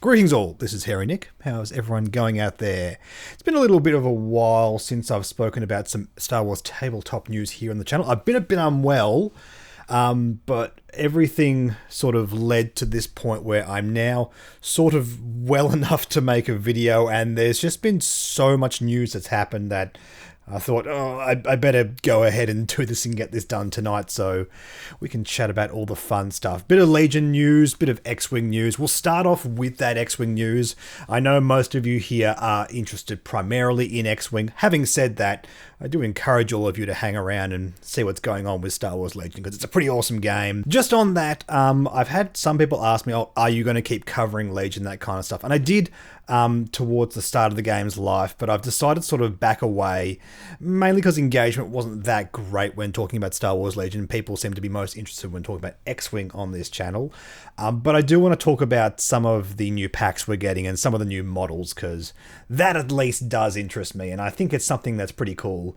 Greetings all, this is Hairy Nick. How's everyone going out there? It's been a little bit of a while since I've spoken about some Star Wars tabletop news here on the channel. I've been a bit unwell, but everything sort of led to this point where I'm now sort of well enough to make a video, and there's just been so much news that's happened that I thought, I better go ahead and do this and get this done tonight so we can chat about all the fun stuff. Bit of Legion news, bit of X-Wing news. We'll start off with that X-Wing news. I know most of you here are interested primarily in X-Wing. Having said that, I do encourage all of you to hang around and see what's going on with Star Wars Legion, because it's a pretty awesome game. Just on that, I've had some people ask me, are you going to keep covering Legion, that kind of stuff? And I did towards the start of the game's life, but I've decided to sort of back away, mainly because engagement wasn't that great when talking about Star Wars Legion. People seem to be most interested when talking about X-Wing on this channel. But I do want to talk about some of the new packs we're getting and some of the new models, because that at least does interest me, and I think it's something that's pretty cool,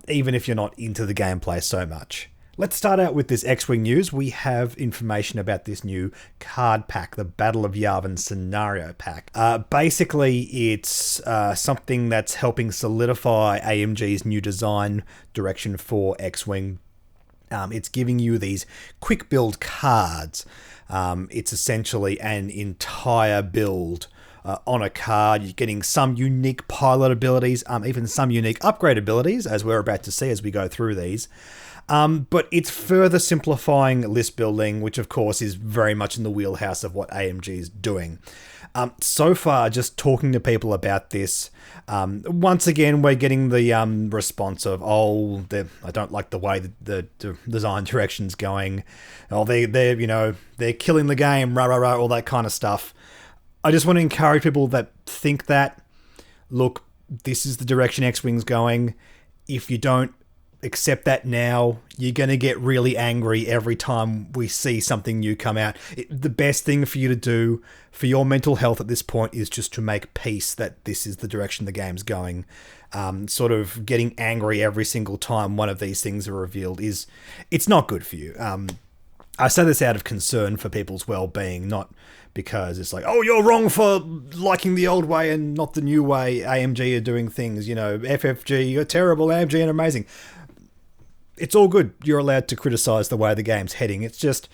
even if you're not into the gameplay so much. Let's start out with this X-Wing news. We have information about this new card pack, the Battle of Yavin scenario pack. Basically, it's something that's helping solidify AMG's new design direction for X-Wing. It's giving you these quick build cards. It's essentially an entire build on a card. You're getting some unique pilot abilities, even some unique upgrade abilities, as we're about to see as we go through these. But it's further simplifying list building, which of course is very much in the wheelhouse of what AMG is doing. So far, just talking to people about this, once again, we're getting the response of, I don't like the way the design direction's going. They're killing the game, rah, rah, rah, all that kind of stuff. I just want to encourage people that think that, look, this is the direction X-Wing's going. If you don't accept that now, you're going to get really angry every time we see something new come out. The best thing for you to do for your mental health at this point is just to make peace that this is the direction the game's going. Sort of getting angry every single time one of these things are revealed it's not good for you. I say this out of concern for people's well-being, not because it's like, you're wrong for liking the old way and not the new way AMG are doing things. FFG, you're terrible, AMG are amazing. It's all good. You're allowed to criticize the way the game's heading. It's just,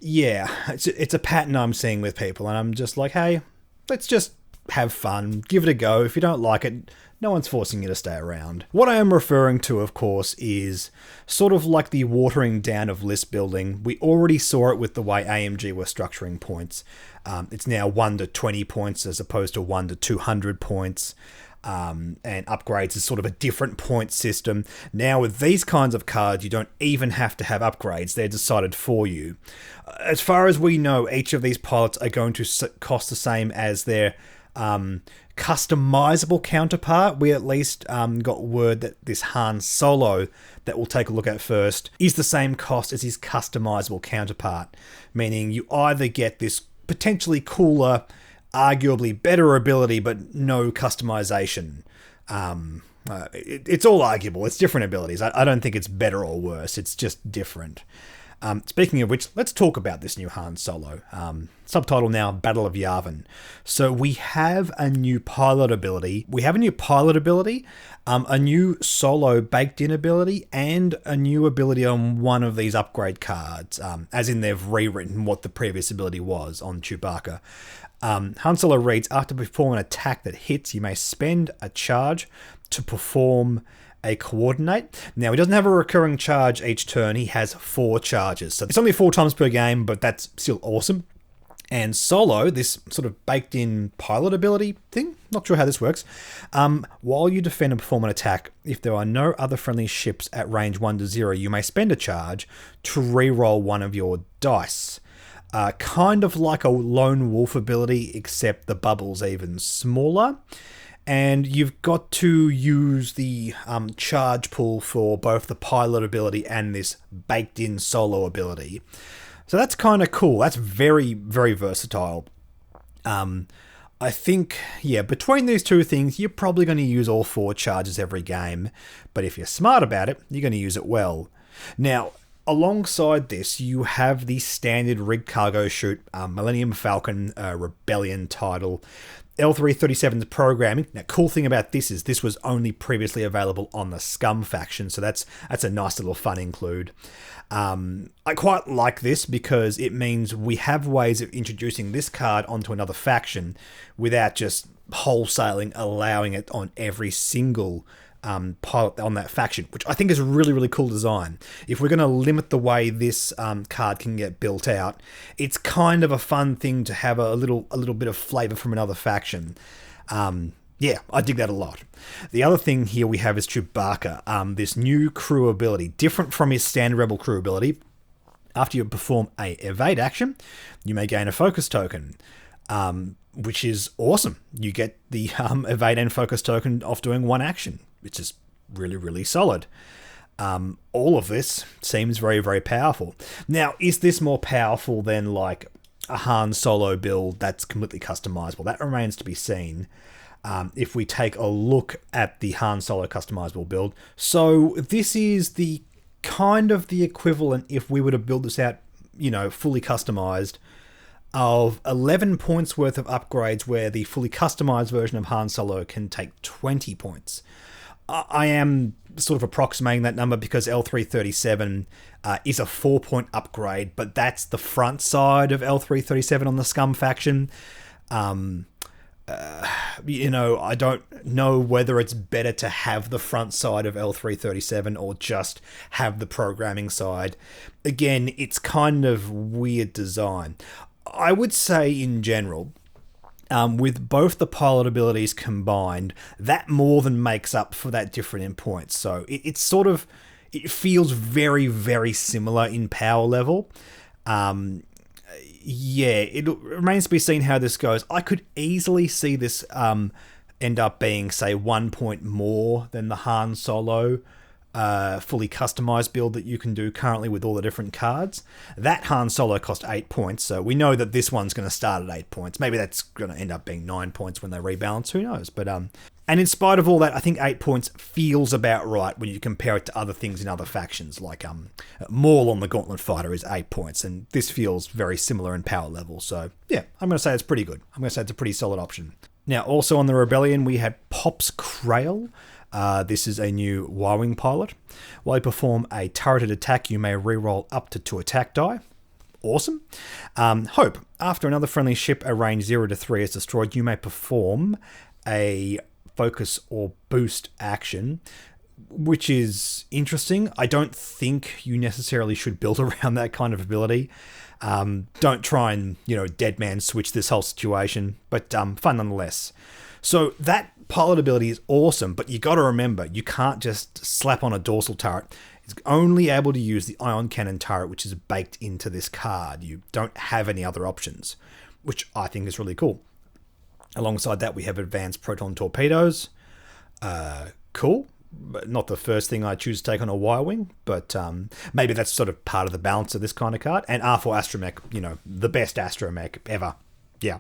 it's a pattern I'm seeing with people, and I'm just like, hey, let's just have fun, give it a go. If you don't like it, no one's forcing you to stay around. What I am referring to, of course, is sort of like the watering down of list building. We already saw it with the way AMG were structuring points. It's now 1 to 20 points as opposed to 1 to 200 points. And upgrades is sort of a different point system. Now with these kinds of cards, you don't even have to have upgrades. They're decided for you. As far as we know, each of these pilots are going to cost the same as their customizable counterpart. We at least got word that this Han Solo that we'll take a look at first is the same cost as his customizable counterpart, meaning you either get this potentially cooler, arguably better ability, but no customization. It's all arguable. It's different abilities. I don't think it's better or worse. It's just different. Speaking of which, let's talk about this new Han Solo. Subtitle now, Battle of Yavin. So we have a new pilot ability. A new Solo baked-in ability, and a new ability on one of these upgrade cards, as in they've rewritten what the previous ability was on Chewbacca. Han Solo reads, after performing an attack that hits, you may spend a charge to perform a coordinate. Now, he doesn't have a recurring charge each turn. He has 4 charges. So it's only 4 times per game, but that's still awesome. And Solo, this sort of baked-in pilot ability thing, not sure how this works. While you defend and perform an attack, if there are no other friendly ships at range 1 to 0, you may spend a charge to re-roll one of your dice. Kind of like a lone wolf ability, except the bubble's even smaller. And you've got to use the charge pool for both the pilot ability and this baked-in Solo ability. So that's kind of cool. That's very, very versatile. I think, between these two things, you're probably going to use all 4 charges every game. But if you're smart about it, you're going to use it well. Now, Alongside this, you have the standard rig cargo chute, Millennium Falcon Rebellion title, L337's programming. Now, cool thing about this is this was only previously available on the Scum faction, so that's a nice little fun include. I quite like this because it means we have ways of introducing this card onto another faction without just wholesaling allowing it on every single pilot on that faction, which I think is a really, really cool design. If we're going to limit the way this card can get built out, it's kind of a fun thing to have a little bit of flavor from another faction. Yeah, I dig that a lot. The other thing here we have is Chewbacca, this new crew ability, different from his standard Rebel crew ability. After you perform a evade action, you may gain a focus token, which is awesome. You get the evade and focus token off doing one action, which is really, really solid. All of this seems very, very powerful. Now, is this more powerful than like a Han Solo build that's completely customizable? That remains to be seen. If we take a look at the Han Solo customizable build. So this is the kind of the equivalent, if we were to build this out, fully customized, of 11 points worth of upgrades, where the fully customized version of Han Solo can take 20 points. I am sort of approximating that number because L337 is a 4-point upgrade, but that's the front side of L337 on the Scum faction. I don't know whether it's better to have the front side of L337 or just have the programming side. Again, it's kind of weird design. I would say in general, with both the pilot abilities combined, that more than makes up for that difference in points. So it feels very, very similar in power level. It remains to be seen how this goes. I could easily see this end up being, say, 1 point more than the Han Solo fully customized build that you can do currently with all the different cards. That Han Solo cost 8 points, so we know that this one's going to start at 8 points. Maybe that's going to end up being 9 points when they rebalance, who knows. But and in spite of all that, I think 8 points feels about right when you compare it to other things in other factions, like Maul on the Gauntlet Fighter is 8 points, and this feels very similar in power level. So yeah, I'm going to say it's pretty good. I'm going to say it's a pretty solid option. Now, also on the Rebellion, we had Pops Krail. This is a new Y-Wing pilot. While you perform a turreted attack, you may reroll up to 2 attack die. Awesome. Hope. After another friendly ship at range 0 to 3 is destroyed, you may perform a focus or boost action, which is interesting. I don't think you necessarily should build around that kind of ability. Don't try and, dead man switch this whole situation, but fun nonetheless. So that pilot ability is awesome, but you got to remember, you can't just slap on a dorsal turret. It's only able to use the ion cannon turret, which is baked into this card. You don't have any other options, which I think is really cool. Alongside that, we have advanced proton torpedoes. Cool, but not the first thing I choose to take on a Y-Wing, but maybe that's sort of part of the balance of this kind of card. And R4 Astromech, the best Astromech ever. Yeah.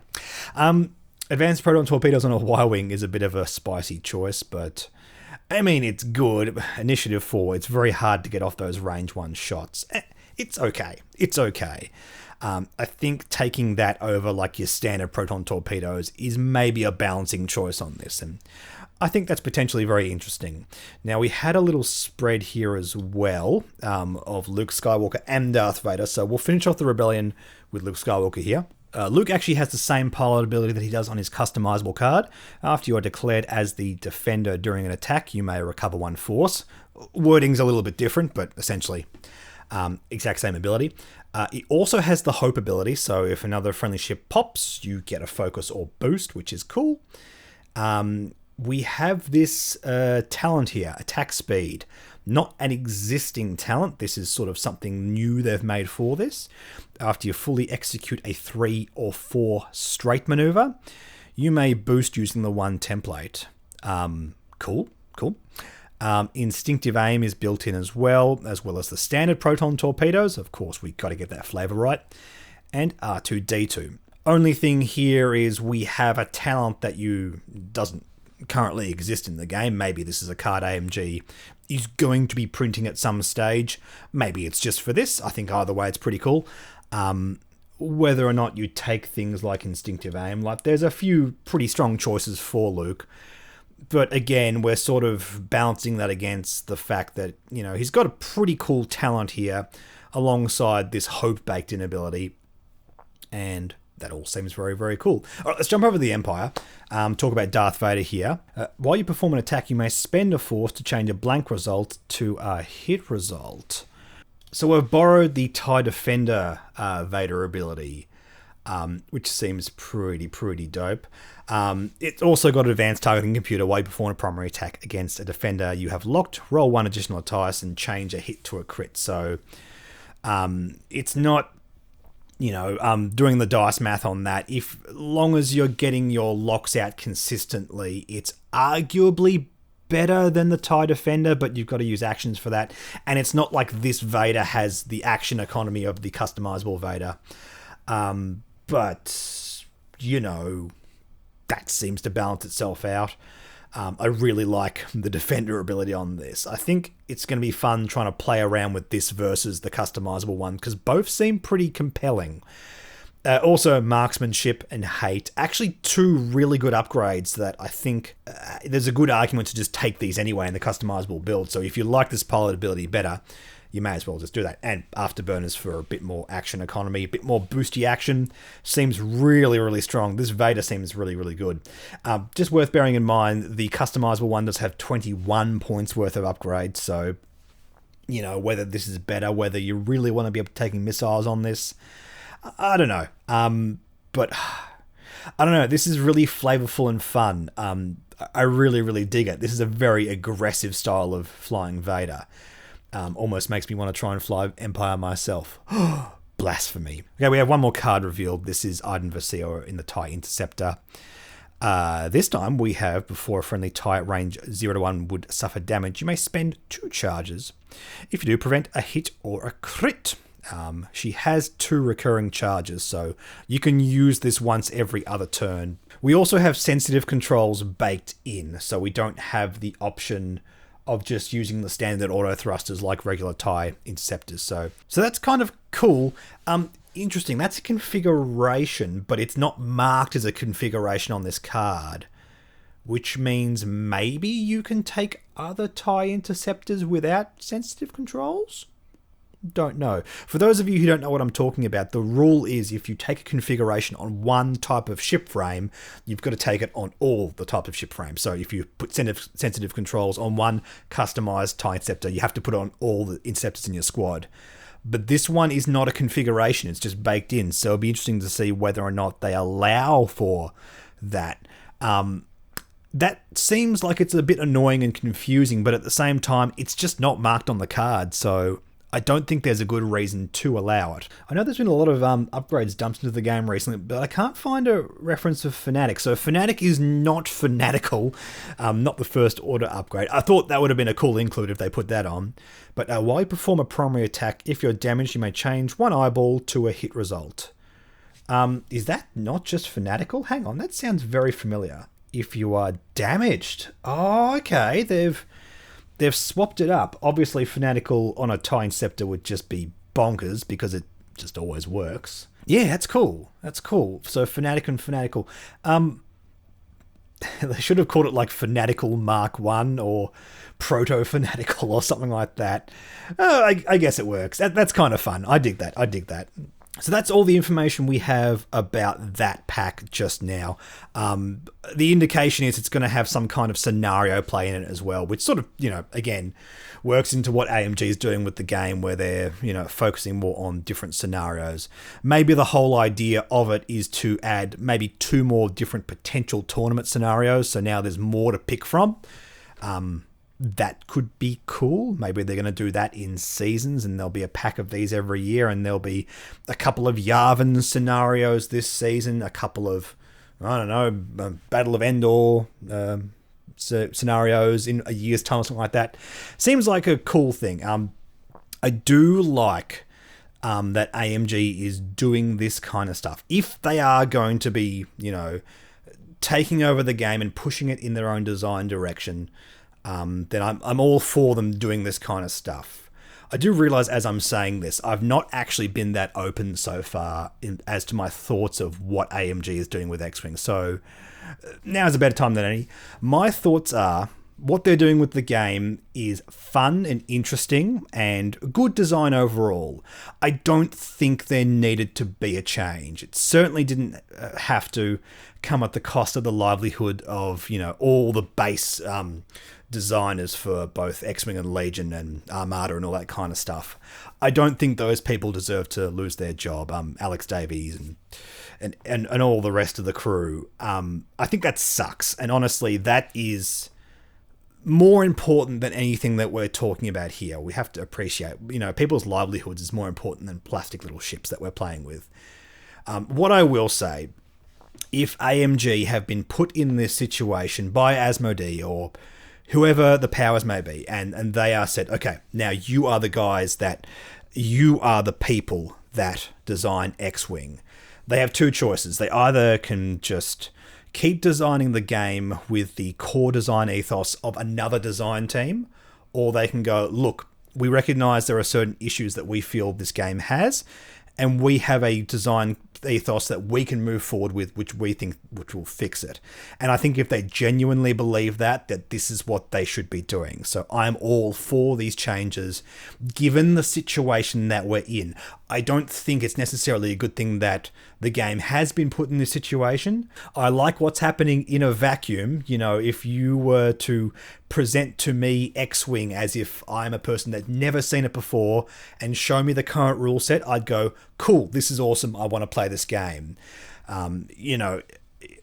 Advanced proton torpedoes on a Y-Wing is a bit of a spicy choice, but I mean, it's good. Initiative 4, it's very hard to get off those range 1 shots. It's okay. It's okay. I think taking that over like your standard proton torpedoes is maybe a balancing choice on this, and I think that's potentially very interesting. Now, we had a little spread here as well of Luke Skywalker and Darth Vader, so we'll finish off the Rebellion with Luke Skywalker here. Luke actually has the same pilot ability that he does on his customizable card. After you are declared as the defender during an attack, you may recover 1 force. Wording's a little bit different, but essentially exact same ability. It also has the Hope ability, so if another friendly ship pops, you get a focus or boost, which is cool. We have this talent here, attack speed. Not an existing talent. This is sort of something new they've made for this. After you fully execute a 3 or 4 straight maneuver, you may boost using the 1 template. Cool. Instinctive aim is built in as well as the standard proton torpedoes. Of course, we got to get that flavor right. And R2-D2. Only thing here is we have a talent that currently exist in the game. Maybe this is a card AMG is going to be printing at some stage. Maybe it's just for this. I think either way it's pretty cool. Whether or not you take things like instinctive aim, like there's a few pretty strong choices for Luke. But again, we're sort of balancing that against the fact that, you know, he's got a pretty cool talent here alongside this hope baked in ability. And that all seems very, very cool. All right, let's jump over to the Empire. Talk about Darth Vader here. While you perform an attack, you may spend a force to change a blank result to a hit result. So we've borrowed the TIE Defender Vader ability, which seems pretty dope. It's also got an advanced targeting computer. While you perform a primary attack against a defender you have locked, roll 1 additional dice and change a hit to a crit. So it's not, you know, doing the dice math on that. If long as you're getting your locks out consistently, it's arguably better than the TIE Defender, but you've got to use actions for that. And it's not like this Vader has the action economy of the customizable Vader. But, you know, that seems to balance itself out. I really like the Defender ability on this. I think it's going to be fun trying to play around with this versus the customizable one, because both seem pretty compelling. Also, Marksmanship and Hate. Actually, 2 really good upgrades that I think there's a good argument to just take these anyway in the customizable build. So if you like this pilot ability better, you may as well just do that. And Afterburners for a bit more action economy, a bit more boosty action. Seems really strong. This Vader seems really good. Just worth bearing in mind, the customizable one does have 21 points worth of upgrades. So, you know, whether this is better, whether you really want to be taking missiles on this, I don't know. But I don't know. This is really flavorful and fun. I really dig it. This is a very aggressive style of flying Vader. Almost makes me want to try and fly Empire myself. Blasphemy. Okay, we have one more card revealed. This is Arden Versio in the TIE Interceptor. This time we have, before a friendly TIE at range 0 to 1 would suffer damage, you may spend 2 charges. If you do, prevent a hit or a crit. She has 2 recurring charges, so you can use this once every other turn. We also have sensitive controls baked in, so we don't have the option of just using the standard auto thrusters like regular TIE interceptors. So that's kind of cool. Interesting. That's a configuration, but it's not marked as a configuration on this card, which means maybe you can take other TIE interceptors without sensitive controls? Don't know. For those of you who don't know what I'm talking about, the rule is if you take a configuration on one type of ship frame, you've got to take it on all the types of ship frames. So if you put sensitive controls on one customized TIE interceptor, you have to put it on all the interceptors in your squad. But this one is not a configuration, it's just baked in. So it'll be interesting to see whether or not they allow for that. That seems like it's a bit annoying and confusing, but at the same time, it's just not marked on the card. So I don't think there's a good reason to allow it. I know there's been a lot of upgrades dumped into the game recently, but I can't find a reference of Fanatic. So Fanatic is not fanatical, not the first order upgrade. I thought that would have been a cool include if they put that on. But while you perform a primary attack, if you're damaged, you may change 1 eyeball to a hit result. Is that not just fanatical? Hang on, that sounds very familiar. If you are damaged. Oh, okay, They've swapped it up. Obviously, fanatical on a TIE Interceptor would just be bonkers because it just always works. Yeah, that's cool. That's cool. So fanatic and fanatical. They should have called it like Fanatical Mark 1 or Proto-Fanatical or something like that. I guess it works. That's kind of fun. I dig that. So that's all the information we have about that pack just now. The indication is it's going to have some kind of scenario play in it as well, which sort of, again, works into what AMG is doing with the game where they're, focusing more on different scenarios. Maybe the whole idea of it is to add maybe 2 more different potential tournament scenarios. So now there's more to pick from. That could be cool. Maybe they're going to do that in seasons and there'll be a pack of these every year and there'll be a couple of Yavin scenarios this season, a couple of, Battle of Endor scenarios in a year's time or something like that. Seems like a cool thing. I do like that AMG is doing this kind of stuff. If they are going to be, taking over the game and pushing it in their own design direction, then I'm all for them doing this kind of stuff. I do realize as I'm saying this, I've not actually been that open so far as to my thoughts of what AMG is doing with X-Wing. So now is a better time than any. My thoughts are, what they're doing with the game is fun and interesting and good design overall. I don't think there needed to be a change. It certainly didn't have to come at the cost of the livelihood of, all the base designers for both X-Wing and Legion and Armada and all that kind of stuff. I don't think those people deserve to lose their job. Alex Davies and all the rest of the crew. I think that sucks. And honestly, that is more important than anything that we're talking about here. We have to appreciate, people's livelihoods is more important than plastic little ships that we're playing with. What I will say, if AMG have been put in this situation by Asmodee or whoever the powers may be, and they are said, okay, now you are the guys you are the people that design X-Wing. They have two choices. They either can just keep designing the game with the core design ethos of another design team, or they can go, look, we recognize there are certain issues that we feel this game has, and we have a design ethos that we can move forward with, which will fix it. And I think if they genuinely believe that this is what they should be doing. So I'm all for these changes, given the situation that we're in. I don't think it's necessarily a good thing that the game has been put in this situation. I like what's happening in a vacuum. If you were to present to me X-Wing as if I'm a person that's never seen it before and show me the current rule set, I'd go, cool, this is awesome, I want to play this game.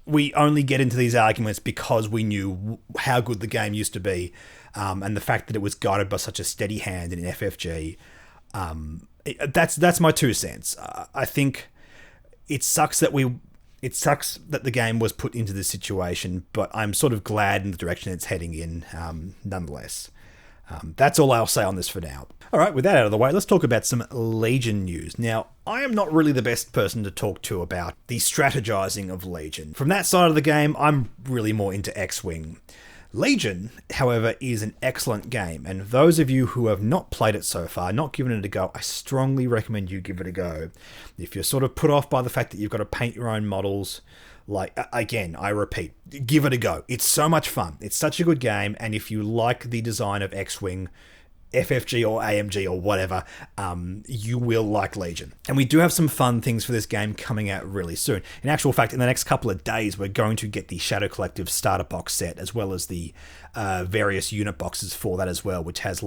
We only get into these arguments because we knew how good the game used to be, and the fact that it was guided by such a steady hand in FFG. That's my 2 cents. I think it sucks that the game was put into this situation, but I'm sort of glad in the direction it's heading in, nonetheless. That's all I'll say on this for now. All right, with that out of the way, let's talk about some Legion news. Now, I am not really the best person to talk to about the strategizing of Legion. From that side of the game, I'm really more into X-Wing. Legion, however, is an excellent game, and those of you who have not played it so far, not given it a go, I strongly recommend you give it a go. If you're sort of put off by the fact that you've got to paint your own models, again, I repeat, give it a go. It's so much fun. It's such a good game, and if you like the design of X-Wing, FFG or AMG or whatever, you will like Legion. And we do have some fun things for this game coming out really soon. In actual fact, in the next couple of days, we're going to get the Shadow Collective starter box set, as well as the various unit boxes for that as well, which has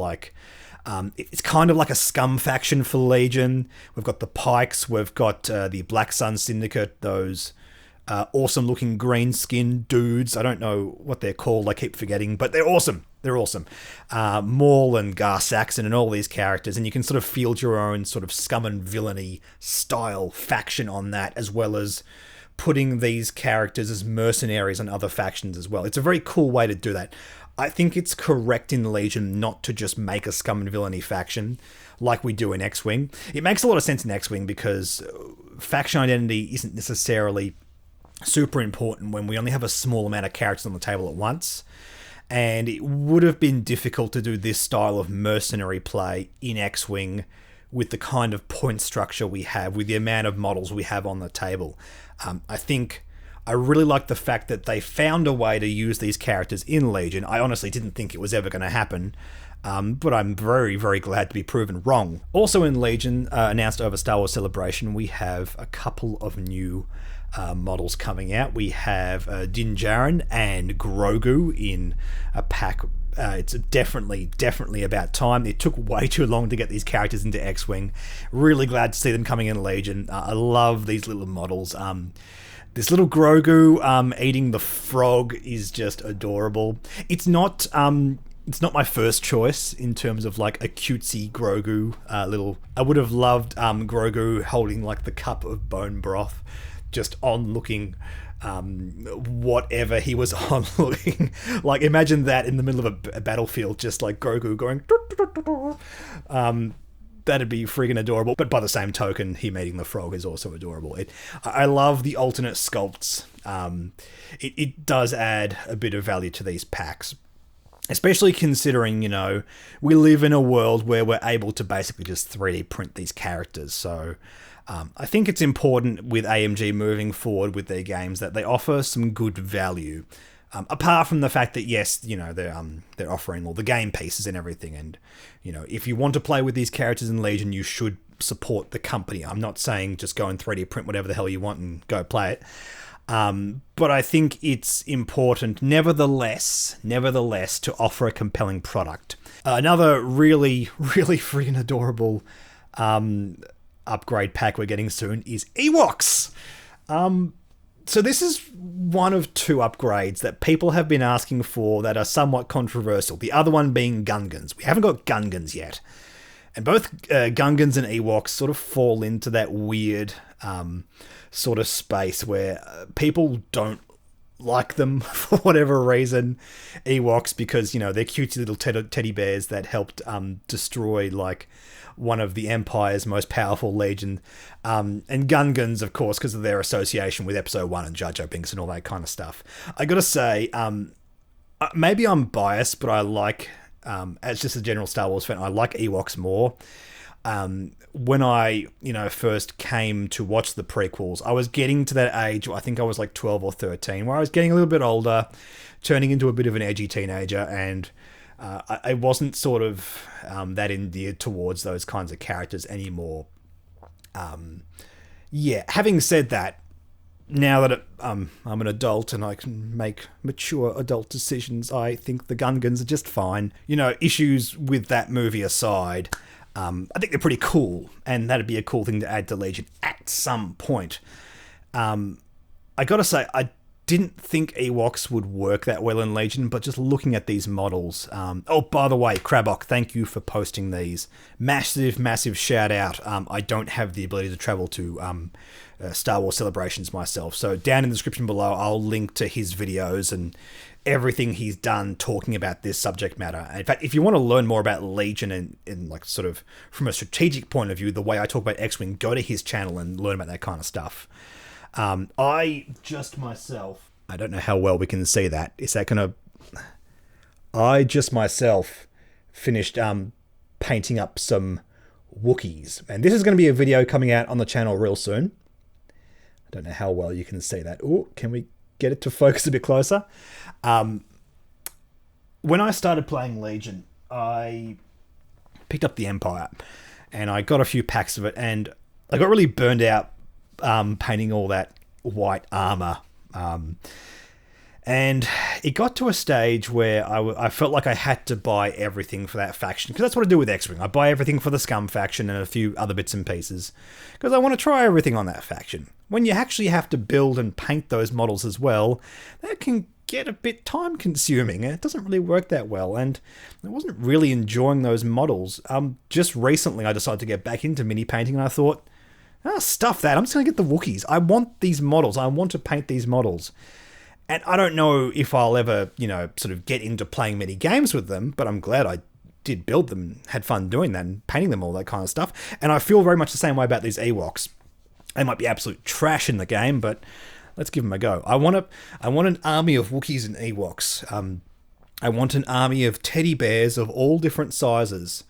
it's kind of like a scum faction for Legion. We've got the Pikes, we've got the Black Sun Syndicate, those awesome looking green skin dudes. I don't know what they're called, I keep forgetting, but they're awesome. They're awesome. Maul and Gar Saxon and all these characters, and you can sort of field your own sort of scum and villainy style faction on that, as well as putting these characters as mercenaries on other factions as well. It's a very cool way to do that. I think it's correct in Legion not to just make a scum and villainy faction like we do in X-Wing. It makes a lot of sense in X-Wing because faction identity isn't necessarily super important when we only have a small amount of characters on the table at once. And it would have been difficult to do this style of mercenary play in X-Wing with the kind of point structure we have, with the amount of models we have on the table. I really like the fact that they found a way to use these characters in Legion. I honestly didn't think it was ever going to happen, but I'm very, very glad to be proven wrong. Also in Legion, announced over Star Wars Celebration, we have a couple of new models coming out. We have Din Djarin and Grogu in a pack. It's definitely about time. It took way too long to get these characters into X-Wing. Really glad to see them coming in Legion. I love these little models. This little Grogu eating the frog is just adorable. It's not my first choice in terms of like a cutesy Grogu little. I would have loved Grogu holding like the cup of bone broth, just on looking whatever he was on looking. Like imagine that in the middle of a battlefield, just like Grogu going. That'd be friggin' adorable. But by the same token, him eating the frog is also adorable. I love the alternate sculpts. It does add a bit of value to these packs. Especially considering, we live in a world where we're able to basically just 3D print these characters. So I think it's important with AMG moving forward with their games that they offer some good value. Apart from the fact that, yes, they're offering all the game pieces and everything. And, if you want to play with these characters in Legion, you should support the company. I'm not saying just go and 3D print whatever the hell you want and go play it. But I think it's important, nevertheless, to offer a compelling product. Another really, really freaking adorable upgrade pack we're getting soon is Ewoks. So this is one of two upgrades that people have been asking for that are somewhat controversial. The other one being Gungans. We haven't got Gungans yet. And both Gungans and Ewoks sort of fall into that weird sort of space where people don't like them for whatever reason. Ewoks because, they're cutesy little teddy bears that helped destroy, one of the Empire's most powerful legion. And Gungans, of course, because of their association with Episode 1 and Jar Jar Binks and all that kind of stuff. I gotta say, maybe I'm biased, but I like, as just a general Star Wars fan, I like Ewoks more. When I, first came to watch the prequels, I was getting to that age, I think I was 12 or 13, where I was getting a little bit older, turning into a bit of an edgy teenager, and I wasn't sort of that endeared towards those kinds of characters anymore. Having said that, now that I'm an adult and I can make mature adult decisions, I think the Gungans are just fine. Issues with that movie aside, I think they're pretty cool, and that'd be a cool thing to add to Legion at some point. I gotta say, I didn't think Ewoks would work that well in Legion, but just looking at these models... by the way, Krabok, thank you for posting these. Massive shout out. I don't have the ability to travel to Star Wars celebrations myself, so down in the description below, I'll link to his videos and everything he's done talking about this subject matter. In fact, if you want to learn more about Legion and sort of from a strategic point of view, the way I talk about X-Wing, go to his channel and learn about that kind of stuff. I don't know how well we can see that. Is that gonna... I just myself finished painting up some Wookiees. And this is going to be a video coming out on the channel real soon. I don't know how well you can see that. Oh, can we get it to focus a bit closer? When I started playing Legion, I picked up the Empire and I got a few packs of it, and I got really burned out painting all that white armor. And it got to a stage where I felt like I had to buy everything for that faction, because that's what I do with X-Wing. I buy everything for the Scum faction and a few other bits and pieces, because I want to try everything on that faction. When you actually have to build and paint those models as well, that can get a bit time consuming, and it doesn't really work that well, and I wasn't really enjoying those models. Just recently I decided to get back into mini painting, and I thought, stuff that, I'm just going to get the Wookiees. I want these models. I want to paint these models. And I don't know if I'll ever, sort of get into playing many games with them, but I'm glad I did build them, had fun doing that and painting them, all that kind of stuff. And I feel very much the same way about these Ewoks. They might be absolute trash in the game, but let's give them a go. I want an army of Wookiees and Ewoks. I want an army of teddy bears of all different sizes.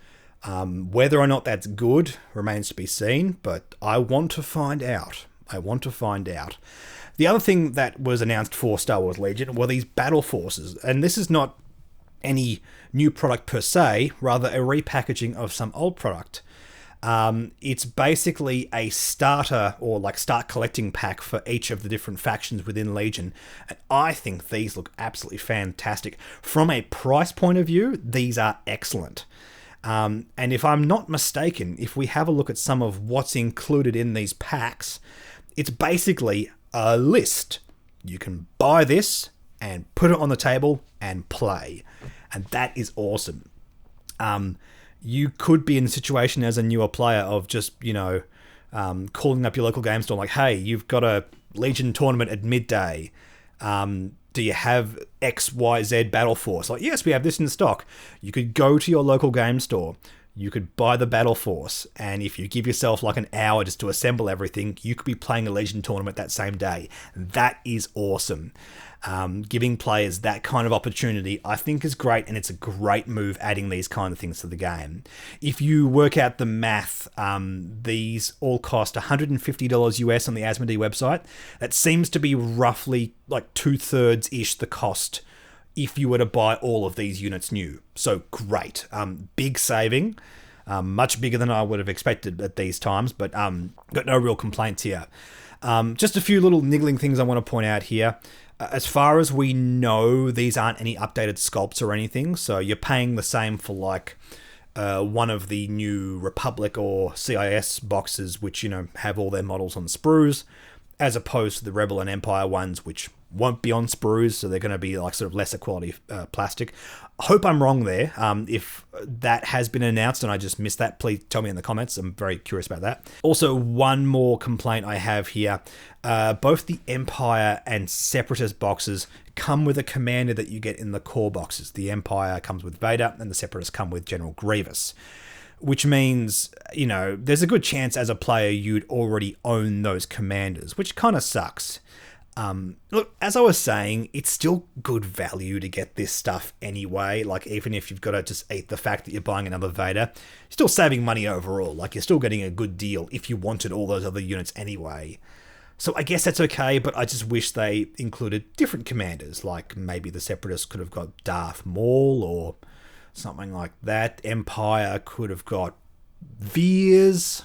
Whether or not that's good remains to be seen, but I want to find out. The other thing that was announced for Star Wars Legion were these battle forces, and this is not any new product per se, rather a repackaging of some old product. It's basically a starter or start collecting pack for each of the different factions within Legion, and I think these look absolutely fantastic. From a price point of view, these are excellent. And if I'm not mistaken, if we have a look at some of what's included in these packs, it's basically a list. You can buy this and put it on the table and play. And that is awesome. You could be in a situation as a newer player of just, calling up your local game store like, hey, you've got a Legion tournament at midday. Do you have XYZ Battle Force? Yes, we have this in stock. You could go to your local game store, you could buy the Battle Force, and if you give yourself like an hour just to assemble everything, you could be playing a Legion tournament that same day. That is awesome. Giving players that kind of opportunity, I think, is great, and it's a great move adding these kind of things to the game. If you work out the math, these all cost $150 US on the Asmodee website. That seems to be roughly like 2/3-ish the cost if you were to buy all of these units new. So great. Big saving. Much bigger than I would have expected at these times, but got no real complaints here. Just a few little niggling things I want to point out here. As far as we know, these aren't any updated sculpts or anything, so you're paying the same for like one of the new Republic or CIS boxes, which, you know, have all their models on sprues, as opposed to the Rebel and Empire ones, which won't be on sprues, so they're going to be like sort of lesser quality plastic. Hope I'm wrong there. If that has been announced and I just missed that, please tell me in the comments. I'm very curious about that. Also, one more complaint I have here. Both the Empire and Separatist boxes come with a commander that you get in the core boxes. The Empire comes with Vader and the Separatists come with General Grievous, which means, you know, there's a good chance as a player you'd already own those commanders, which kind of sucks. Look, as I was saying, it's still good value to get this stuff anyway. Like, even if you've got to just eat the fact that you're buying another Vader, you're still saving money overall. Like, you're still getting a good deal if you wanted all those other units anyway. So I guess that's okay, but I just wish they included different commanders. Like, maybe the Separatists could have got Darth Maul or something like that. Empire could have got Veers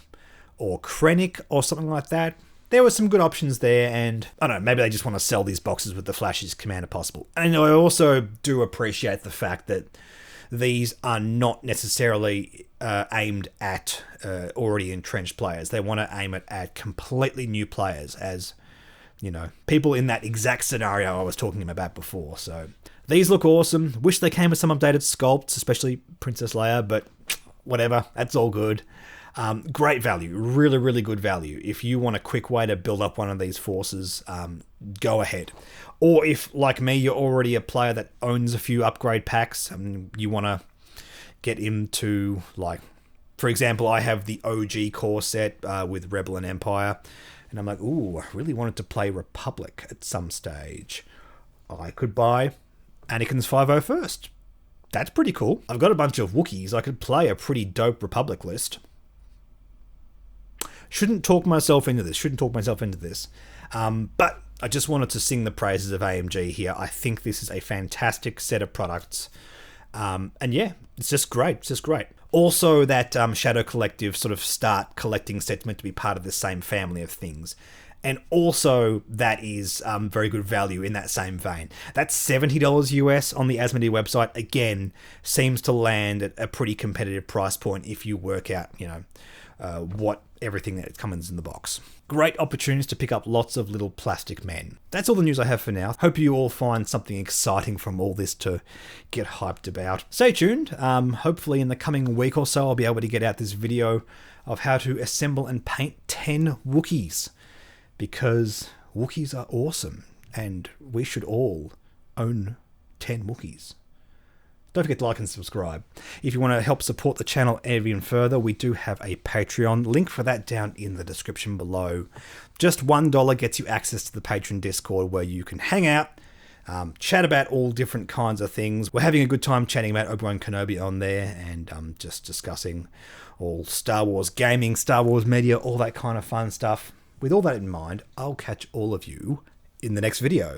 or Krennic or something like that. There were some good options there, and I don't know, maybe they just want to sell these boxes with the flashiest commander possible. And I also do appreciate the fact that these are not necessarily aimed at already entrenched players. They want to aim it at completely new players, as, you know, people in that exact scenario I was talking about before. So these look awesome. Wish they came with some updated sculpts, especially Princess Leia, but whatever, that's all good. Great value, really, really good value. If you want a quick way to build up one of these forces, go ahead. Or if, like me, you're already a player that owns a few upgrade packs, you want to get into, like, for example, I have the OG core set with Rebel and Empire, and I'm like, ooh, I really wanted to play Republic at some stage. I could buy Anakin's 501st. That's pretty cool. I've got a bunch of Wookiees. I could play a pretty dope Republic list. Shouldn't talk myself into this. But I just wanted to sing the praises of AMG here. I think this is a fantastic set of products. And yeah, it's just great. It's just great. Also, that Shadow Collective sort of start collecting set's meant to be part of the same family of things. And also, that is very good value in that same vein. That's $70 US on the Asmodee website. Again, seems to land at a pretty competitive price point if you work out, you know, what everything that comes in the box. Great opportunities to pick up lots of little plastic men. That's all the news I have for now. Hope you all find something exciting from all this to get hyped about. Stay tuned. Hopefully in the coming week or so I'll be able to get out this video of how to assemble and paint 10 Wookiees, because Wookiees are awesome and we should all own 10 Wookiees. Don't forget to like and subscribe. If you want to help support the channel even further, we do have a Patreon. Link for that down in the description below. Just $1 gets you access to the Patreon Discord, where you can hang out, chat about all different kinds of things. We're having a good time chatting about Obi-Wan Kenobi on there, and just discussing all Star Wars gaming, Star Wars media, all that kind of fun stuff. With all that in mind, I'll catch all of you in the next video.